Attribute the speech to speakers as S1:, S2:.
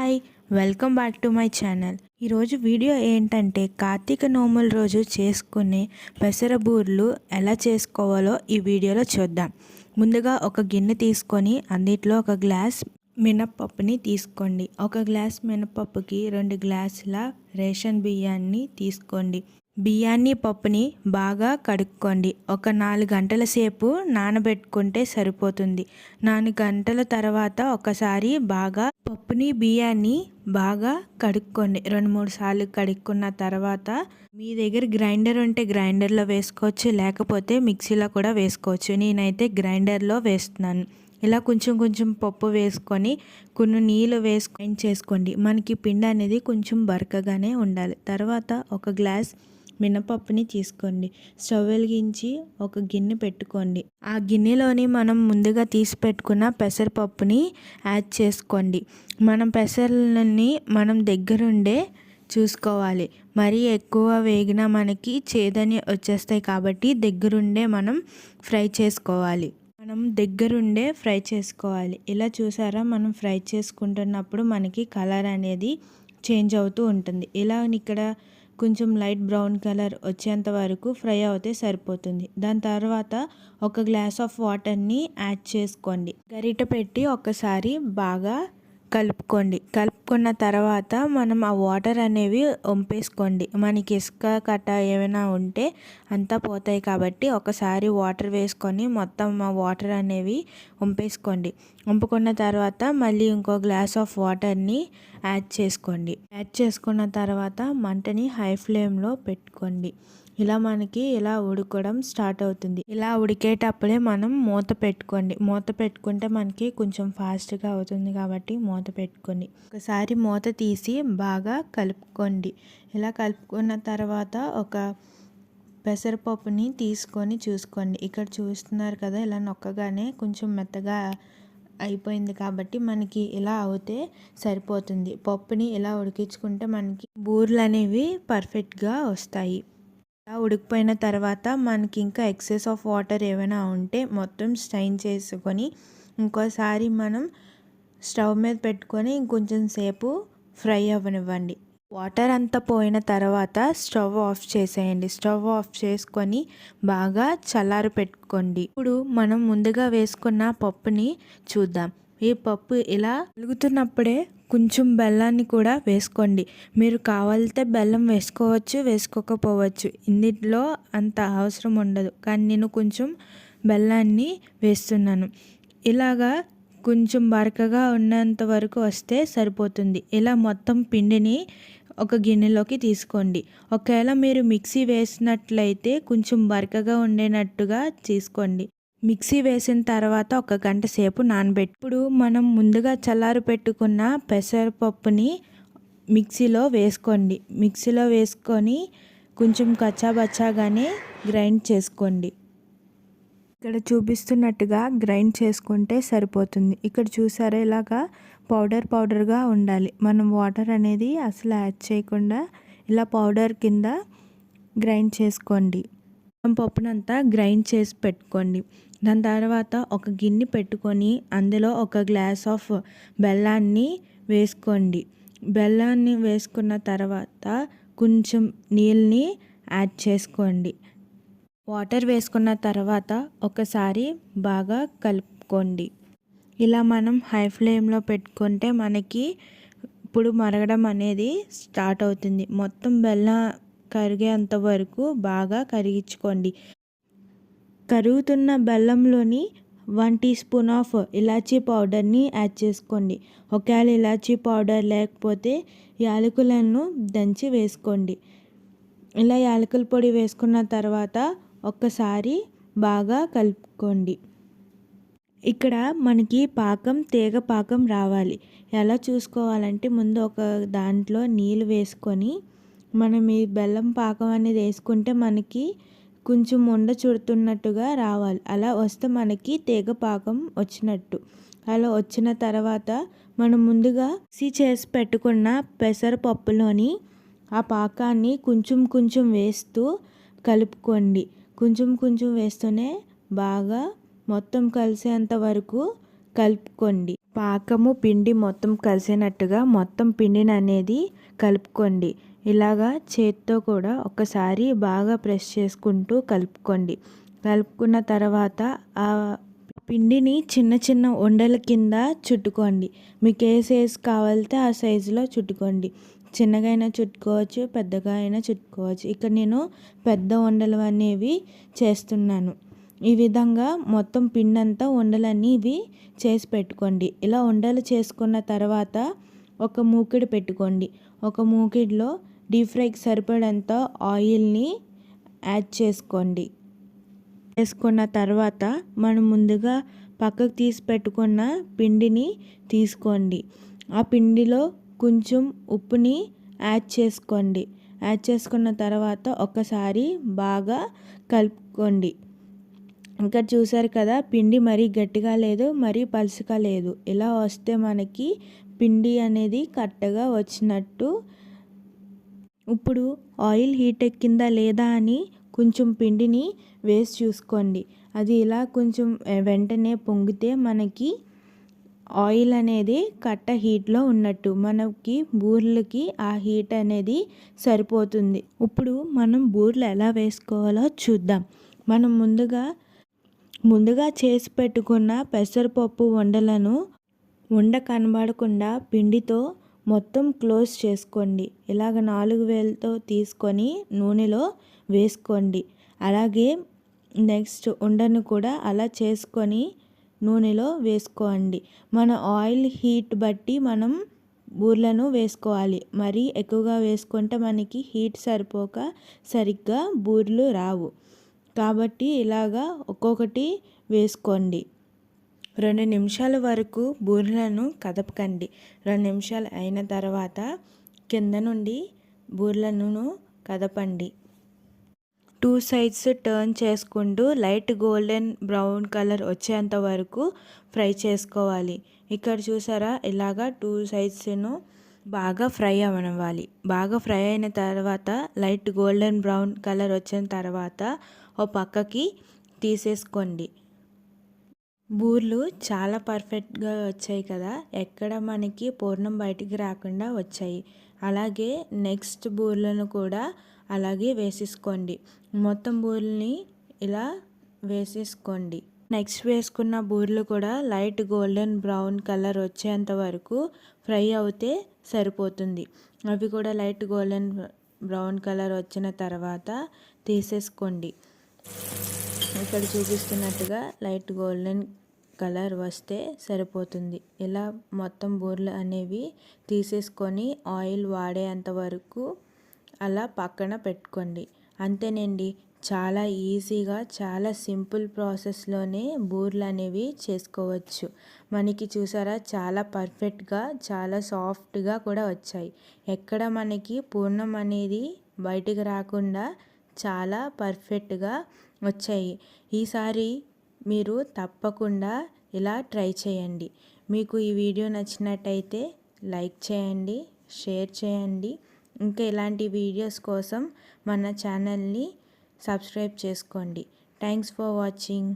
S1: Hi, welcome back to my channel. ఈరోజు video ఏంటంటే కార్తీక నోముల రోజు చేసుకునే పెసరబూర్లు ఎలా చేసుకోవాలో ఈ వీడియోలో చూద్దాం. ముందుగా ఒక గిన్నె తీసుకొని అందులో ఒక గ్లాస్ మినప్పప్పుని తీసుకోండి. ఒక గ్లాస్ మినప్పప్పుకి 2 గ్లాసుల రేషన్ బియ్యాన్ని తీసుకోండి. బియ్యాన్ని పప్పుని బాగా కడుక్కోండి. ఒక 4 గంటల సేపు నానబెట్టుకుంటే సరిపోతుంది. 4 గంటల తర్వాత ఒకసారి బాగా పప్పుని బియ్యాన్ని బాగా కడుక్కోండి. 2-3 సార్లు కడుక్కున్న తర్వాత మీ దగ్గర గ్రైండర్ ఉంటే గ్రైండర్లో వేసుకోవచ్చు, లేకపోతే మిక్సీలో కూడా వేసుకోవచ్చు. నేనైతే గ్రైండర్లో వేస్తున్నాను. ఇలా కొంచెం కొంచెం పప్పు వేసుకొని కొన్ని నీళ్ళు వేసుకొని చేసుకోండి. మనకి పిండి అనేది కొంచెం బరకగానే ఉండాలి. తర్వాత ఒక గ్లాస్ మినపప్పుని తీసుకోండి. స్టవ్ వెలిగించి ఒక గిన్నె పెట్టుకోండి. ఆ గిన్నెలోని మనం ముందుగా తీసి పెట్టుకున్న పెసరపప్పుని యాడ్ చేసుకోండి. మనం పెసర్లని మనం దగ్గరుండే చూసుకోవాలి. మరీ ఎక్కువ వేగినా మనకి చేదని వచ్చేస్తాయి కాబట్టి దగ్గరుండే మనం ఫ్రై చేసుకోవాలి. ఇలా చూసారా, మనం ఫ్రై చేసుకుంటున్నప్పుడు మనకి కలర్ అనేది చేంజ్ అవుతూ ఉంటుంది. ఇలా ఇక్కడ కొంచెం లైట్ బ్రౌన్ కలర్ వచ్చేంత వరకు ఫ్రై అవుతే సరిపోతుంది. దాని తర్వాత ఒక గ్లాస్ ఆఫ్ వాటర్ని యాడ్ చేసుకోండి. గరిట పెట్టి ఒకసారి బాగా కలుపుకున్న తర్వాత మనం ఆ వాటర్ అనేవి వంపేసుకోండి. మనకి ఇసుక కట్ట ఏమైనా ఉంటే అంతా పోతాయి కాబట్టి ఒకసారి వాటర్ వేసుకొని మొత్తం ఆ వాటర్ అనేవి వంపేసుకోండి. వంపుకున్న తర్వాత మళ్ళీ ఇంకో గ్లాస్ ఆఫ్ వాటర్ని యాడ్ చేసుకున్న తర్వాత మంటని హై ఫ్లేమ్లో పెట్టుకోండి. ఇలా మనకి ఇలా ఉడకడం స్టార్ట్ అవుతుంది. ఇలా ఉడికేటప్పుడే మనం మూత పెట్టుకుంటే మనకి కొంచెం ఫాస్ట్గా అవుతుంది కాబట్టి మూత పెట్టుకోండి. ఒకసారి మూత తీసి బాగా కలుపుకోండి. ఇలా కలుపుకున్న తర్వాత ఒక పెసరపప్పుని తీసుకొని చూసుకోండి. ఇక్కడ చూస్తున్నారు కదా, ఇలా నొక్కగానే కొంచెం మెత్తగా అయిపోయింది కాబట్టి మనకి ఇలా అవుతే సరిపోతుంది. పప్పుని ఇలా ఉడికించుకుంటే మనకి బూరెలు అనేవి పర్ఫెక్ట్గా వస్తాయి. ఇలా ఉడికిపోయిన తర్వాత మనకి ఇంకా ఎక్సెస్ ఆఫ్ వాటర్ ఏమైనా ఉంటే మొత్తం స్ట్రైన్ చేసుకొని ఇంకోసారి మనం స్టవ్ మీద పెట్టుకొని ఇంకొంచెం సేపు ఫ్రై అవ్వనివ్వండి. వాటర్ అంతా పోయిన తర్వాత స్టవ్ ఆఫ్ చేసేయండి. స్టవ్ ఆఫ్ చేసుకొని బాగా చల్లారి పెట్టుకోండి. ఇప్పుడు మనం ముందుగా వేసుకున్న పప్పుని చూద్దాం. ఈ పప్పు ఇలా వెలుగుతున్నప్పుడే కొంచెం బెల్లాన్ని కూడా వేసుకోండి. మీరు కావాలితే బెల్లం వేసుకోవచ్చు, వేసుకోకపోవచ్చు. ఇందులో అంత అవసరం ఉండదు, కానీ నేను కొంచెం బెల్లాన్ని వేస్తున్నాను. ఇలాగా కొంచెం బరకగా ఉన్నంత వరకు వస్తే సరిపోతుంది. ఇలా మొత్తం పిండిని ఒక గిన్నెలోకి తీసుకోండి. ఒకవేళ మీరు మిక్సీ వేసినట్లయితే కొంచెం బరకగా ఉండేటట్టుగా తీసుకోండి. మిక్సీ వేసిన తర్వాత 1 గంట సేపు నానబెట్టి ఇప్పుడు మనం ముందుగా చల్లారి పెట్టుకున్న పెసరపప్పుని మిక్సీలో వేసుకొని కొంచెం కచ్చాబచ్చాగానే గ్రైండ్ చేసుకోండి. ఇక్కడ చూపిస్తున్నట్టుగా గ్రైండ్ చేసుకుంటే సరిపోతుంది. ఇక్కడ చూసారా, ఇలాగా పౌడర్గా ఉండాలి. మనం వాటర్ అనేది అసలు యాడ్ చేయకుండా ఇలా పౌడర్ కింద గ్రైండ్ చేసుకోండి. పప్పునంతా గ్రైండ్ చేసి పెట్టుకోండి. దాని తర్వాత ఒక గిన్నె పెట్టుకొని అందులో ఒక గ్లాస్ ఆఫ్ బెల్లాన్ని వేసుకోండి. బెల్లాన్ని వేసుకున్న తర్వాత కొంచెం నీళ్ళని యాడ్ చేసుకోండి. వాటర్ వేసుకున్న తర్వాత ఒకసారి బాగా కలుపుకోండి. ఇలా మనం హై ఫ్లేమ్లో పెట్టుకుంటే మనకి ఇప్పుడు మరగడం అనేది స్టార్ట్ అవుతుంది. మొత్తం బెల్లం కరిగేంత వరకు బాగా కరిగించుకోండి. కరుగుతున్న బెల్లంలోని 1 టీ స్పూన్ ఆఫ్ ఇలాచీ పౌడర్ని యాడ్ చేసుకోండి. ఒకవేళ ఇలాచీ పౌడర్ లేకపోతే యాలకులను దంచి వేసుకోండి. ఇలా యాలకుల పొడి వేసుకున్న తర్వాత ఒక్కసారి బాగా కలుపుకోండి. ఇక్కడ మనకి తీగ పాకం రావాలి. ఎలా చూసుకోవాలంటే ముందు ఒక దాంట్లో నీళ్ళు వేసుకొని మనం ఈ బెల్లం పాకం అనేది వేసుకుంటే మనకి కొంచెం ఉండ చుడుతున్నట్టుగా రావాలి. అలా వస్తే మనకి తీగ పాకం వచ్చినట్టు. అలా వచ్చిన తర్వాత మనం ముందుగా చేసి పెట్టుకున్న పెసరపప్పులోని ఆ పాకాన్ని కొంచెం వేస్తూ కలుపుకోండి. కొంచెం వేస్తూనే బాగా మొత్తం కలిసేంత వరకు కలుపుకోండి. పాకము పిండి మొత్తం కలిసేనట్టుగా మొత్తం పిండిని అనేది కలుపుకోండి. ఇలాగా చేత్తో కూడా ఒకసారి బాగా ప్రెస్ చేసుకుంటూ కలుపుకోండి. కలుపుకున్న తర్వాత ఆ పిండిని చిన్న చిన్న ఉండల కింద చుట్టుకోండి. మీకు ఏ సైజు కావాలితే ఆ సైజులో చుట్టుకోండి. చిన్నగా అయినా చుట్టుకోవచ్చు, పెద్దగా అయినా చుట్టుకోవచ్చు. ఇక్కడ నేను పెద్ద ఉండలు అనేవి చేస్తున్నాను. ఈ విధంగా మొత్తం పిండి అంతా ఉండలన్నీ ఇవి చేసి పెట్టుకోండి. ఇలా ఉండలు చేసుకున్న తర్వాత ఒక మూకిడి పెట్టుకోండి. ఒక మూకిడిలో డీప్ ఫ్రైకి సరిపడంత ఆయిల్ని యాడ్ చేసుకోండి. వేసుకున్న తర్వాత మనం ముందుగా పక్కకు తీసి పెట్టుకున్న పిండిని తీసుకోండి. ఆ పిండిలో కొంచెం ఉప్పుని యాడ్ చేసుకోండి. యాడ్ చేసుకున్న తర్వాత ఒకసారి బాగా కలుపుకోండి. ఇంకా చూసారు కదా, పిండి మరీ గట్టిగా లేదు, మరీ పలుచగా లేదు. ఇలా వస్తే మనకి పిండి అనేది కరెక్ట్గా వచ్చినట్టు. ఇప్పుడు ఆయిల్ హీట్ ఎక్కిందా లేదా అని కొంచెం పిండిని వేసి చూసుకోండి. అది ఇలా కొంచెం వెంటనే పొంగితే మనకి ఆయిల్ అనేది కట్ట హీట్లో ఉన్నట్టు. మనకి బూరెలకి ఆ హీట్ అనేది సరిపోతుంది. ఇప్పుడు మనం బూరెలు ఎలా వేసుకోవాలో చూద్దాం. మనం ముందుగా చేసి పెట్టుకున్న పెసరపప్పు ఉండలను ఉండ కనబడకుండా పిండితో మొత్తం క్లోజ్ చేసుకోండి. ఇలాగ 4 వేలతో తీసుకొని నూనెలో వేసుకోండి. అలాగే నెక్స్ట్ ఉండను కూడా అలా చేసుకొని నూనెలో వేసుకోండి. మన ఆయిల్ హీట్ బట్టి మనం బూరెలను వేసుకోవాలి. మరీ ఎక్కువగా వేసుకుంటే మనకి హీట్ సరిపోక సరిగ్గా బూరెలు రావు. కాబట్టి ఇలాగా ఒక్కొక్కటి వేసుకోండి. 2 నిమిషాల వరకు బూరెలను కదపకండి. 2 నిమిషాలు అయిన తర్వాత కింద నుండి బూరెలను కదపండి. 2 సైడ్స్ టర్న్ చేసుకుంటూ లైట్ గోల్డెన్ బ్రౌన్ కలర్ వచ్చేంత వరకు ఫ్రై చేసుకోవాలి. ఇక్కడ చూసారా, ఇలాగా 2 సైడ్స్ను బాగా ఫ్రై అవ్వాలి. బాగా ఫ్రై అయిన తర్వాత లైట్ గోల్డెన్ బ్రౌన్ కలర్ వచ్చిన తర్వాత ఓ పక్కకి తీసేసుకోండి. బూరెలు చాలా పర్ఫెక్ట్గా వచ్చాయి కదా, ఎక్కడ మనకి పూర్ణం బయటికి రాకుండా వచ్చాయి. అలాగే నెక్స్ట్ బూరెలను కూడా అలాగే వేసేసుకోండి. మొత్తం బూరెల్ని ఇలా వేసేసుకోండి. నెక్స్ట్ వేసుకున్న బూరెలు కూడా లైట్ గోల్డెన్ బ్రౌన్ కలర్ వచ్చేంత వరకు ఫ్రై అవుతే సరిపోతుంది. అవి కూడా లైట్ గోల్డెన్ బ్రౌన్ కలర్ వచ్చిన తర్వాత తీసేసుకోండి. ఇక్కడ చూపిస్తున్నట్టుగా లైట్ గోల్డెన్ కలర్ వస్తే సరిపోతుంది. ఇలా మొత్తం బూరెలు అనేవి తీసేసుకొని ఆయిల్ వాడేంత వరకు అలా పక్కన పెట్టుకోండి. అంతేనండి, చాలా ఈజీగా చాలా సింపుల్ ప్రాసెస్లోనే బూరెలు అనేవి చేసుకోవచ్చు. మనకి చూసారా, చాలా పర్ఫెక్ట్గా చాలా సాఫ్ట్గా కూడా వచ్చాయి. ఎక్కడ మనకి పూర్ణం అనేది బయటికి రాకుండా చాలా పర్ఫెక్ట్గా వచ్చాయి. ఈసారి మీరు తప్పకుండా ఇలా ట్రై చేయండి. మీకు ఈ వీడియో నచ్చినట్టయితే లైక్ చేయండి, షేర్ చేయండి. ఇంకా ఇలాంటి వీడియోస్ కోసం మన ఛానల్ని సబ్స్క్రైబ్ చేసుకోండి. Thanks for watching.